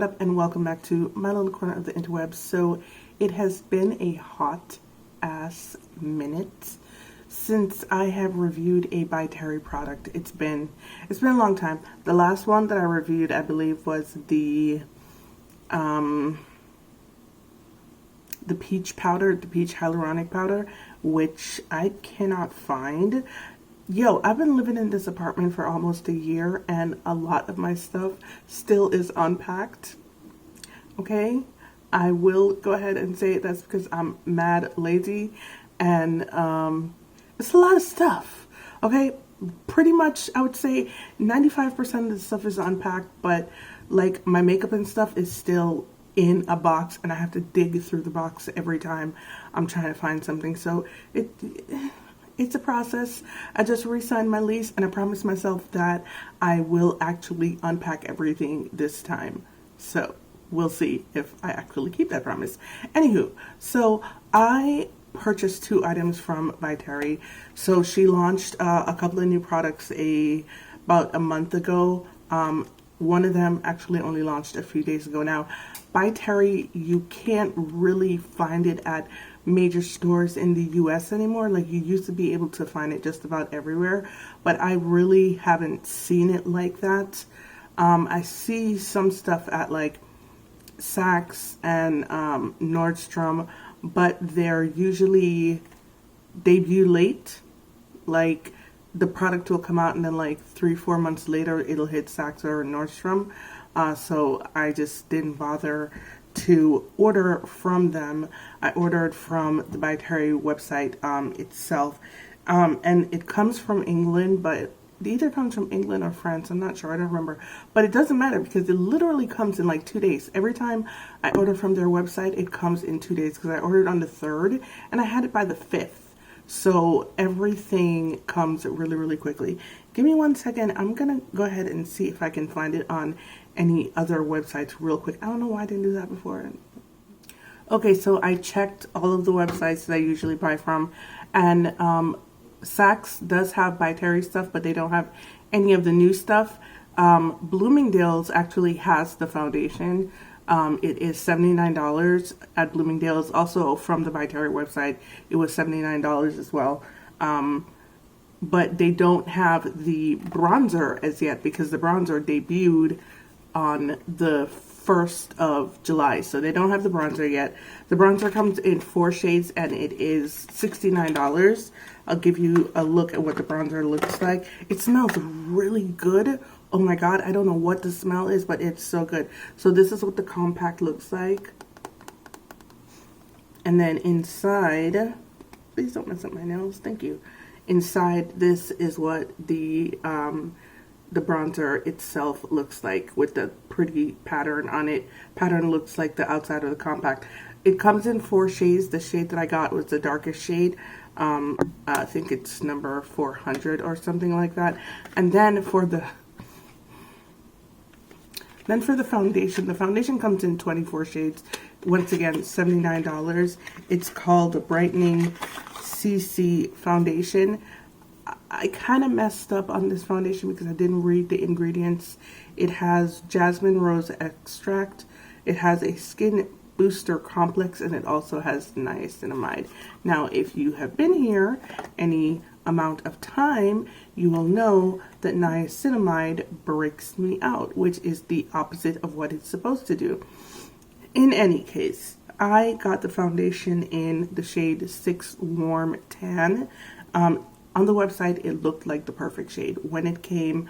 up, and welcome back to my little corner of the interwebs. So it has been a hot ass minute since I have reviewed a By Terry product. It's been a long time. The last one that I reviewed, I believe, was the peach powder, the peach hyaluronic powder, which I cannot find. Yo, I've been living in this apartment for almost a year and a lot of my stuff still is unpacked. Okay? I will go ahead and say that's because I'm mad lazy and it's a lot of stuff. Okay? Pretty much I would say 95% of the stuff is unpacked, but like my makeup and stuff is still in a box and I have to dig through the box every time I'm trying to find something. So it's a process. I just re-signed my lease and I promised myself that I will actually unpack everything this time. So we'll see if I actually keep that promise. Anywho, so I purchased 2 items from By Terry. So she launched a couple of new products about a month ago. One of them actually only launched a few days ago. Now, By Terry, you can't really find it at major stores in the US anymore. Like, you used to be able to find it just about everywhere, but I really haven't seen it like that. I see some stuff at like Saks and Nordstrom, but they're usually debut late. Like, the product will come out and then like 3-4 months later it'll hit Saks or Nordstrom. So I just didn't bother to order from them. I ordered from the By Terry website itself, and it comes from England, but it either comes from England or France. I'm not sure, I don't remember, but it doesn't matter because it literally comes in like 2 days. Every time I order from their website it comes in 2 days, because I ordered on the 3rd and I had it by the 5th. So everything comes really quickly. Give me 1 second. I'm gonna go ahead and see if I can find it on any other websites real quick. I don't know why I didn't do that before. Okay, so I checked all of the websites that I usually buy from, and Saks does have By Terry stuff, but they don't have any of the new stuff. Bloomingdale's actually has the foundation. It is $79 at Bloomingdale's. Also from the By Terry website, it was $79 as well. But they don't have the bronzer as yet, because the bronzer debuted on the 1st of July. So they don't have the bronzer yet. The bronzer comes in 4 shades and it is $69. I'll give you a look at what the bronzer looks like. It smells really good. Oh my god, I don't know what the smell is, but it's so good. So this is what the compact looks like. And then inside, please don't mess up my nails, thank you. Inside, this is what the bronzer itself looks like, with the pretty pattern on it. Pattern looks like the outside of the compact. It comes in 4 shades. The shade that I got was the darkest shade. I think it's number 400 or something like that. And then for the the foundation comes in 24 shades. Once again, $79. It's called the Brightening CC Foundation. I kind of messed up on this foundation because I didn't read the ingredients. It has jasmine rose extract. It has a skin booster complex, and it also has niacinamide. Now, if you have been here any amount of time, you will know that niacinamide breaks me out, which is the opposite of what it's supposed to do. In any case, I got the foundation in the shade 6 Warm Tan. On the website, it looked like the perfect shade. When it came,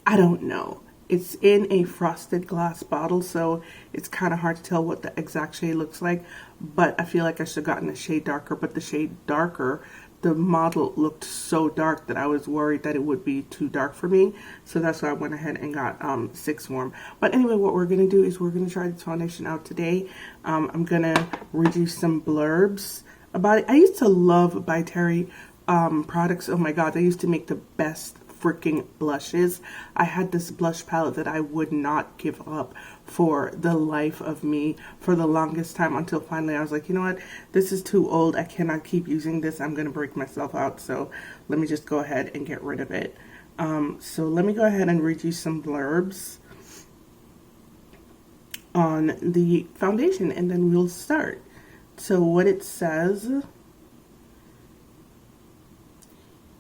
I don't know. It's in a frosted glass bottle, so it's kind of hard to tell what the exact shade looks like, but I feel like I should have gotten a shade darker. But the shade darker, the model looked so dark that I was worried that it would be too dark for me, so that's why I went ahead and got 6 Warm. But anyway, what we're going to do is we're going to try this foundation out today. I'm going to read you some blurbs about it. I used to love By Terry products. Oh my god, they used to make the best freaking blushes. I had this blush palette that I would not give up for the life of me for the longest time, until finally I was like, you know what, this is too old. I cannot keep using this. I'm gonna break myself out, so let me just go ahead and get rid of it. So let me go ahead and read you some blurbs. on the foundation, and then we'll start. So what it says,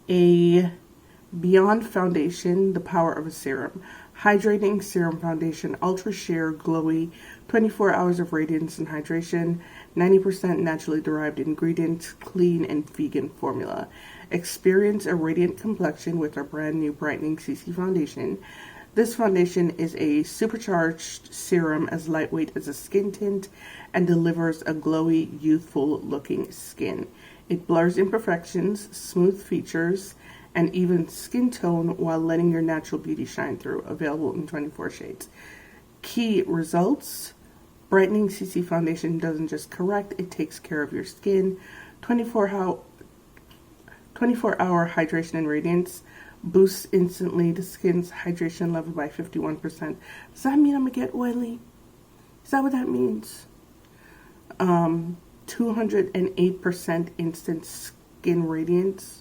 a Beyond Foundation, the power of a serum. Hydrating serum foundation, ultra sheer, glowy, 24 hours of radiance and hydration, 90% naturally derived ingredients, clean and vegan formula. Experience a radiant complexion with our brand new Brightening CC foundation. This foundation is a supercharged serum as lightweight as a skin tint and delivers a glowy, youthful looking skin. It blurs imperfections, smooth features, and even skin tone while letting your natural beauty shine through. Available in 24 shades. Key results. Brightening CC foundation doesn't just correct, it takes care of your skin. 24-hour hydration and radiance. Boosts instantly the skin's hydration level by 51%. Does that mean I'm going to get oily? Is that what that means? 208% instant skin radiance.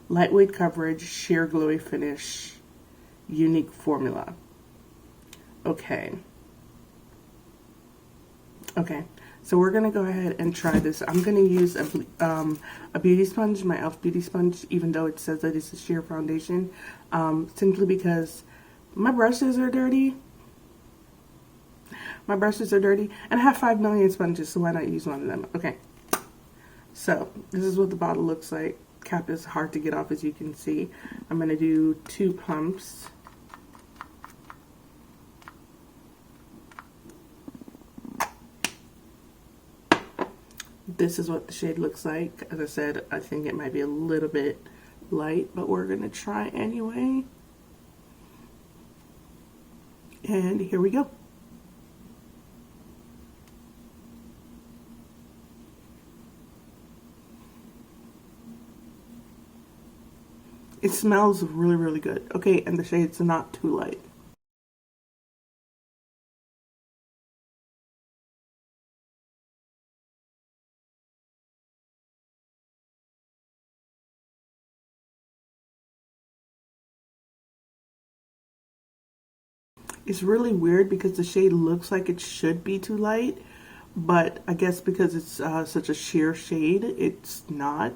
Lightweight coverage, sheer glowy finish, unique formula. Okay. Okay, so we're going to go ahead and try this. I'm going to use a beauty sponge, my e.l.f. beauty sponge, even though it says that it's a sheer foundation, simply because my brushes are dirty. My brushes are dirty, and I have 5 million sponges, so why not use one of them? Okay, so this is what the bottle looks like. Cap is hard to get off, as you can see. I'm going to do 2 pumps. This is what the shade looks like. As I said, I think it might be a little bit light, but we're going to try anyway. And here we go. It smells really, really good. Okay, and the shade's not too light. It's really weird because the shade looks like it should be too light, but I guess because it's such a sheer shade, it's not.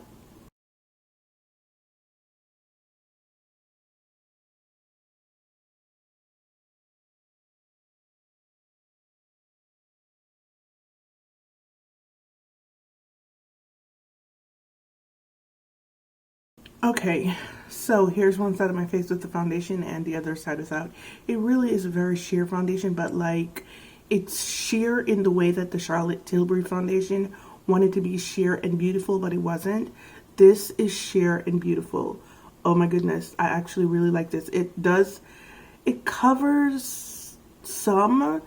Okay, so here's one side of my face with the foundation and the other side without. It really is a very sheer foundation, but like it's sheer in the way that the Charlotte Tilbury foundation wanted to be sheer and beautiful, but it wasn't. This is sheer and beautiful. Oh my goodness, I actually really like this. It covers some,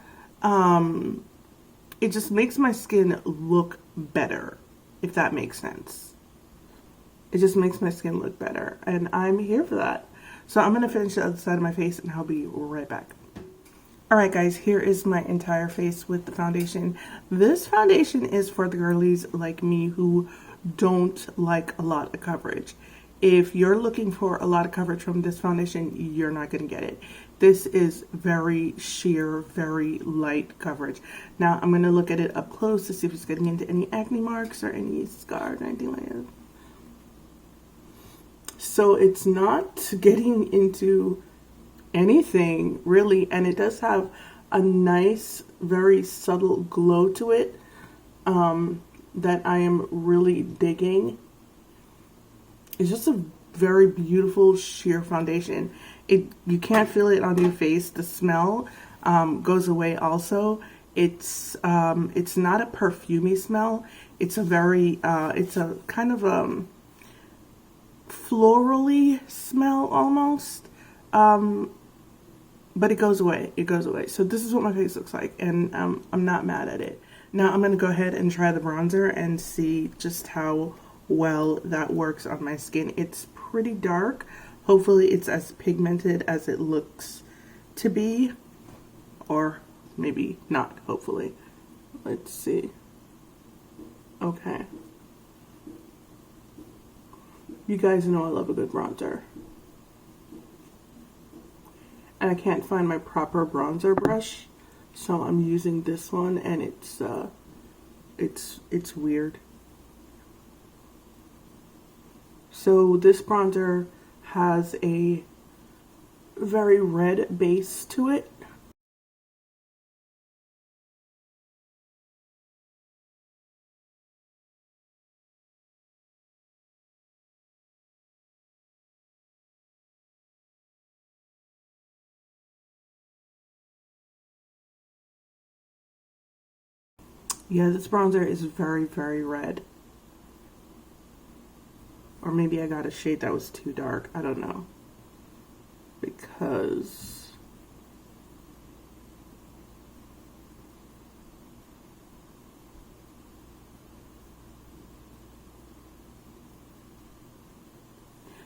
it just makes my skin look better, if that makes sense. It just makes my skin look better, and I'm here for that. So I'm going to finish the other side of my face, and I'll be right back. Alright guys, here is my entire face with the foundation. This foundation is for the girlies like me who don't like a lot of coverage. If you're looking for a lot of coverage from this foundation, you're not going to get it. This is very sheer, very light coverage. Now I'm going to look at it up close to see if it's getting into any acne marks or any scars or anything like that. So it's not getting into anything really, and it does have a nice, very subtle glow to it that I am really digging. It's just a very beautiful sheer foundation. You can't feel it on your face. The smell goes away also. It's not a perfumey smell. It's a very it's a kind of florally smell almost, but it goes away. It goes away. So this is what my face looks like, and I'm not mad at it. Now I'm going to go ahead and try the bronzer and see just how well that works on my skin. It's pretty dark. Hopefully it's as pigmented as it looks to be, or maybe not, hopefully. Let's see. Okay. You guys know I love a good bronzer. And I can't find my proper bronzer brush, So I'm using this one, and it's weird. So this bronzer has a very red base to it. Yeah, this bronzer is very, very red. Or maybe I got a shade that was too dark. I don't know. Because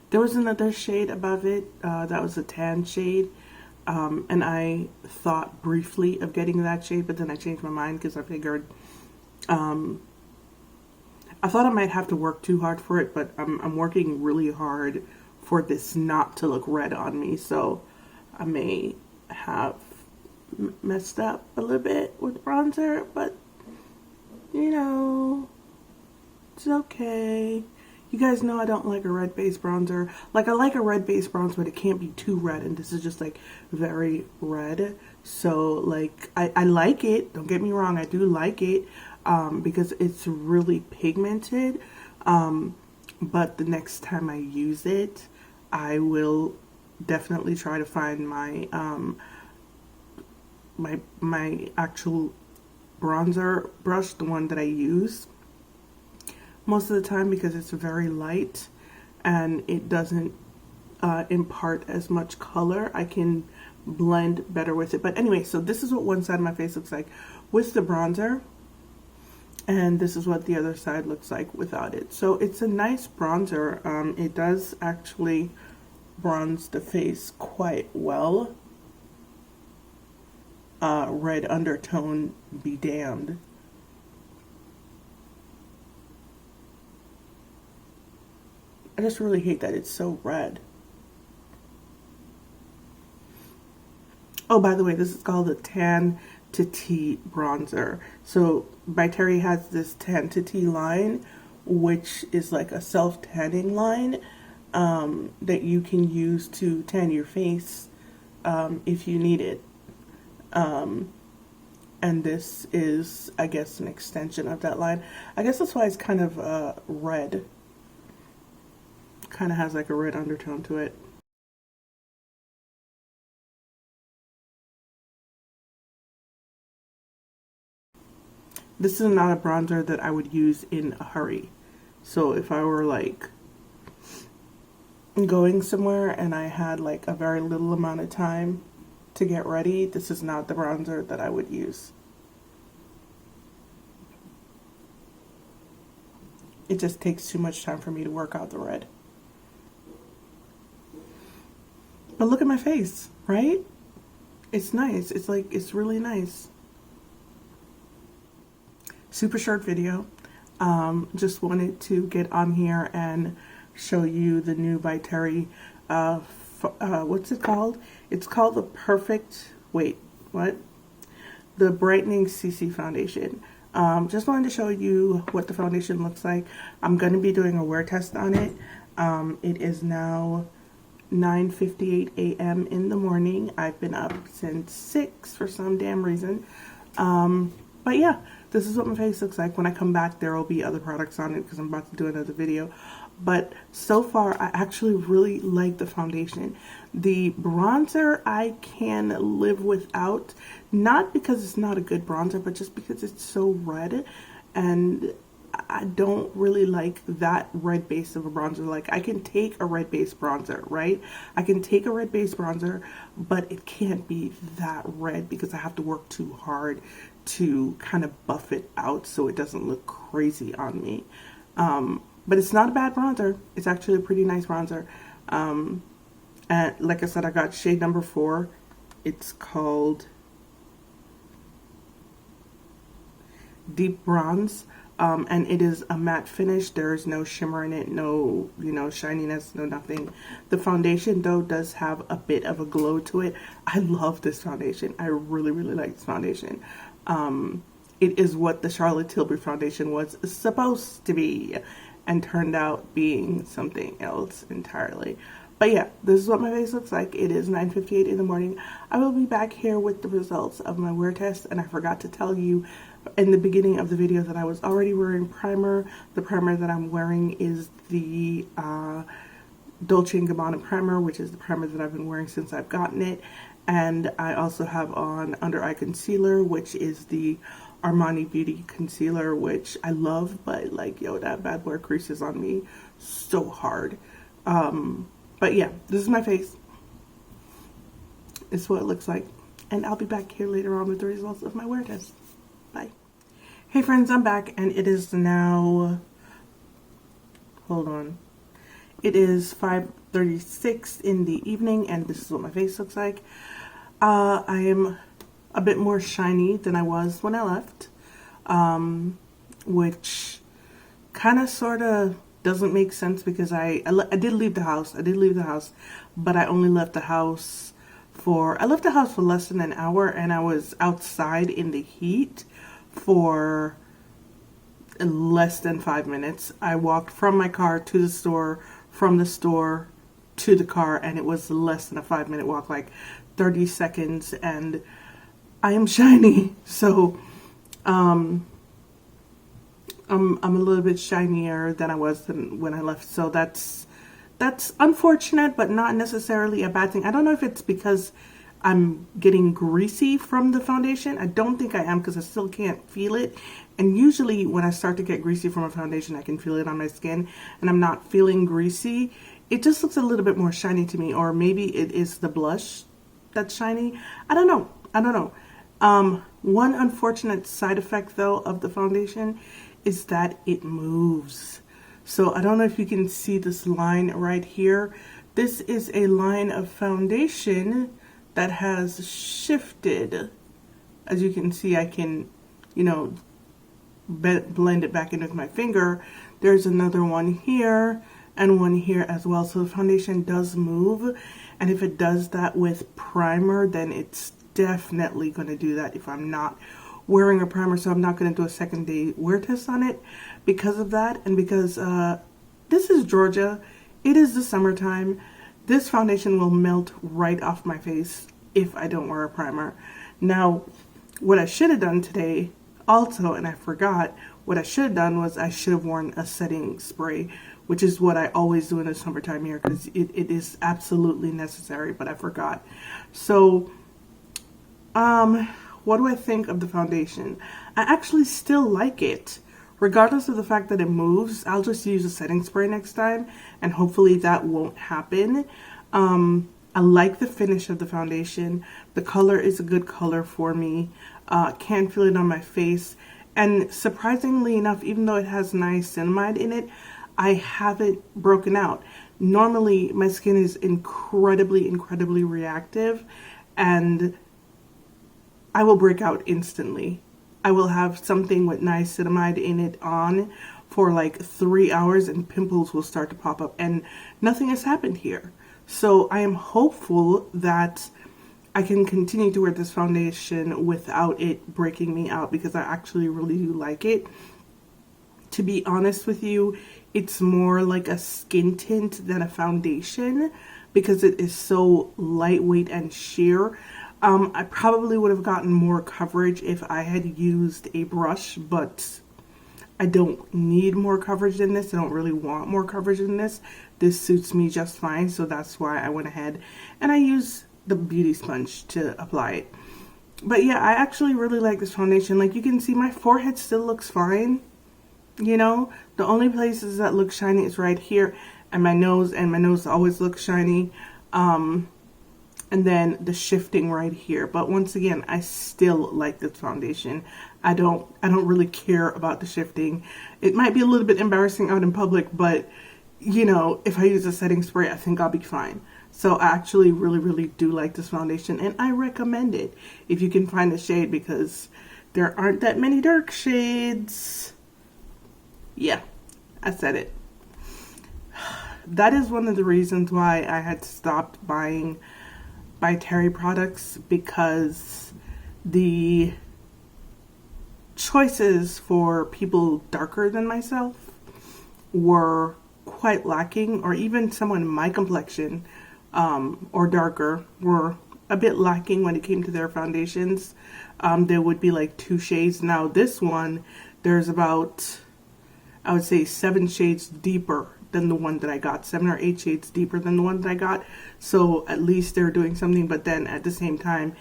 there was another shade above it that was a tan shade. And I thought briefly of getting that shade, but then I changed my mind because I figured I thought I might have to work too hard for it, but I'm working really hard for this not to look red on me, so I may have messed up a little bit with bronzer, but you know, it's okay. You guys know I don't like a red base bronzer. Like, I like a red base bronzer, but it can't be too red, and this is just like very red. So like I like it, don't get me wrong, I do like it because it's really pigmented, but the next time I use it, I will definitely try to find my my actual bronzer brush, the one that I use most of the time, because it's very light and it doesn't impart as much color. I can blend better with it. But anyway, so this is what one side of my face looks like with the bronzer, and this is what the other side looks like without it. So it's a nice bronzer. It does actually bronze the face quite well. Red undertone be damned. I just really hate that it's so red. Oh, by the way, this is called the Tan to Tea bronzer. So by Terry has this Tan to Tea line, which is like a self-tanning line that you can use to tan your face if you need it. And this is, I guess, an extension of that line. I guess that's why it's kind of red. Kind of has like a red undertone to it. This is not a bronzer that I would use in a hurry. So if I were like going somewhere and I had like a very little amount of time to get ready, this is not the bronzer that I would use. It just takes too much time for me to work out the red. But look at my face, right? It's nice. It's like, it's really nice. Super short video. Just wanted to get on here and show you the new by Terry. What's it called? It's called the The Brightening CC Foundation. Just wanted to show you what the foundation looks like. I'm going to be doing a wear test on it. It is now 9:58 a.m. in the morning. I've been up since 6 for some damn reason. But yeah, this is what my face looks like. When I come back, there will be other products on it because I'm about to do another video. But so far, I actually really like the foundation. The bronzer I can live without, not because it's not a good bronzer, but just because it's so red, and I don't really like that red base of a bronzer. Like, I can take a red base bronzer, right? I can take a red base bronzer, but it can't be that red because I have to work too hard to kind of buff it out so it doesn't look crazy on me. But it's not a bad bronzer. It's actually a pretty nice bronzer. And like I said, I got shade number 4. It's called deep bronze. And it is a matte finish. There is no shimmer in it, no, you know, shininess, no nothing. The foundation, though, does have a bit of a glow to it. I love this foundation. I really, really like this foundation. It is what the Charlotte Tilbury foundation was supposed to be and turned out being something else entirely. But yeah, this is what my face looks like. It is 9:58 in the morning. I will be back here with the results of my wear test, and I forgot to tell you in the beginning of the video that I was already wearing primer. The primer that I'm wearing is the Dolce & Gabbana primer, which is the primer that I've been wearing since I've gotten it. And I also have on under eye concealer, which is the Armani Beauty concealer, which I love, but like, yo, that bad boy creases on me so hard. But yeah, this is my face. It's what it looks like. And I'll be back here later on with the results of my wear test. Bye. Hey friends, I'm back, and it is now, hold on. It is 5:36 in the evening, and this is what my face looks like. I am a bit more shiny than I was when I left, which kind of sort of doesn't make sense because I did leave the house. I did leave the house, but I only left the house for less than an hour, and I was outside in the heat for less than 5 minutes. I walked from my car to the store, from the store to the car, and it was less than a 5-minute walk, like 30 seconds, and I am shiny. So I'm a little bit shinier than I was when I left. So that's unfortunate, but not necessarily a bad thing. I don't know if it's because I'm getting greasy from the foundation. I don't think I am, because I still can't feel it. And usually when I start to get greasy from a foundation, I can feel it on my skin, and I'm not feeling greasy. It just looks a little bit more shiny to me, or maybe it is the blush that's shiny. I don't know. One unfortunate side effect though of the foundation is that it moves. So I don't know if you can see this line right here. This is a line of foundation that has shifted. As you can see, I can, you know, blend it back in with my finger. There's another one here and one here as well. So the foundation does move, and if it does that with primer, then it's definitely going to do that if I'm not wearing a primer. So I'm not going to do a second day wear test on it because of that, and because this is Georgia, it is the summertime. This foundation will melt right off my face if I don't wear a primer. Now, what I should have done today also, and I forgot, what I should have done was I should have worn a setting spray, which is what I always do in the summertime here, because it is absolutely necessary, but I forgot. So what do I think of the foundation? I actually still like it. Regardless of the fact that it moves, I'll just use a setting spray next time, and hopefully that won't happen. I like the finish of the foundation. The color is a good color for me. Can't feel it on my face. And surprisingly enough, even though it has niacinamide in it, I haven't broken out. Normally, my skin is incredibly reactive, and I will break out instantly. I will have something with niacinamide in it on for like 3 hours, and pimples will start to pop up, and nothing has happened here. So I am hopeful that I can continue to wear this foundation without it breaking me out, because I actually really do like it. To be honest with you, it's more like a skin tint than a foundation, because it is so lightweight and sheer. I probably would have gotten more coverage if I had used a brush, but I don't need more coverage than this. I don't really want more coverage than this. This suits me just fine, so that's why I went ahead and I used the beauty sponge to apply it. But yeah, I actually really like this foundation. Like you can see, my forehead still looks fine. You know, the only places that look shiny is right here, and my nose always looks shiny. And then the shifting right here. But once again, I still like this foundation. I don't really care about the shifting. It might be a little bit embarrassing out in public, but you know, if I use a setting spray, I think I'll be fine. So I actually really do like this foundation, and I recommend it if you can find a shade, because there aren't that many dark shades. Yeah, I said it. That is one of the reasons why I had stopped buying By Terry products, because the choices for people darker than myself were quite lacking, or even someone in my complexion or darker were a bit lacking when it came to their foundations. There would be like 2 shades. Now this one, there's about, I would say, 7 shades deeper than the one that I got, 7 or 8 shades deeper than the one that I got. So at least they're doing something, but then at the same time,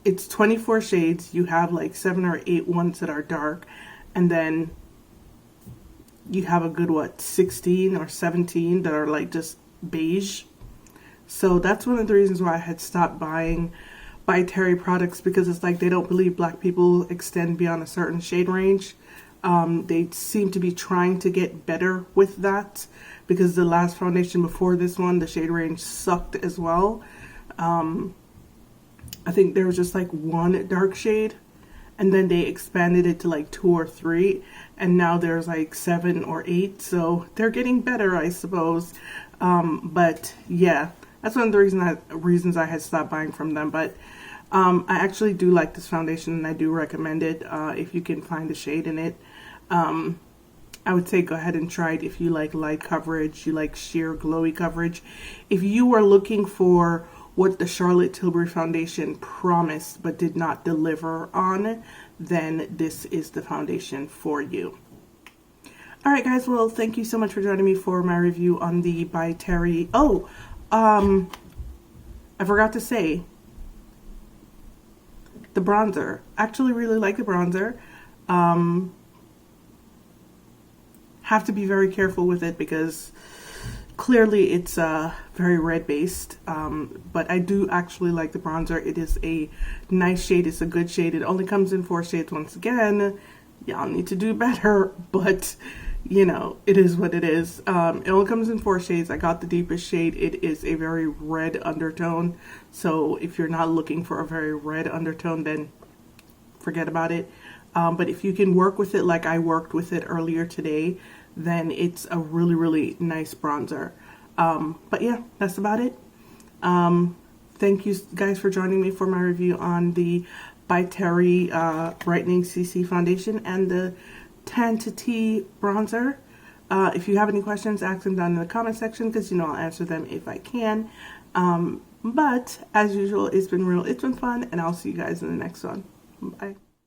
it's 24 shades. You have like 7 or 8 ones that are dark, and then you have a good, what, 16 or 17 that are like just beige. So that's one of the reasons why I had stopped buying By Terry products, because it's like they don't believe black people extend beyond a certain shade range. They seem to be trying to get better with that, because the last foundation before this one, the shade range sucked as well. I think there was just like 1 dark shade, and then they expanded it to like 2 or 3, and now there's like 7 or 8. So they're getting better, I suppose. But yeah, that's one of the reasons I had stopped buying from them. But I actually do like this foundation, and I do recommend it if you can find a shade in it. I would say go ahead and try it if you like light coverage, you like sheer glowy coverage. If you are looking for what the Charlotte Tilbury foundation promised but did not deliver on, then this is the foundation for you. Alright guys, well, thank you so much for joining me for my review on the By Terry. Oh, I forgot to say, the bronzer. Actually really like the bronzer. Have to be very careful with it because clearly it's very red based, but I do actually like the bronzer. It is a nice shade. It's a good shade. It only comes in 4 shades. Once again, y'all need to do better, but you know, it is what it is. It only comes in 4 shades. I got the deepest shade. It is a very red undertone, so if you're not looking for a very red undertone, then forget about it. But if you can work with it like I worked with it earlier today, then it's a really, really nice bronzer. But yeah, that's about it. Thank you guys for joining me for my review on the By Terry Brightening CC Foundation and the Tan to Tea bronzer. If you have any questions, ask them down in the comment section, because you know I'll answer them if I can. But as usual, it's been real, it's been fun, and I'll see you guys in the next one. Bye.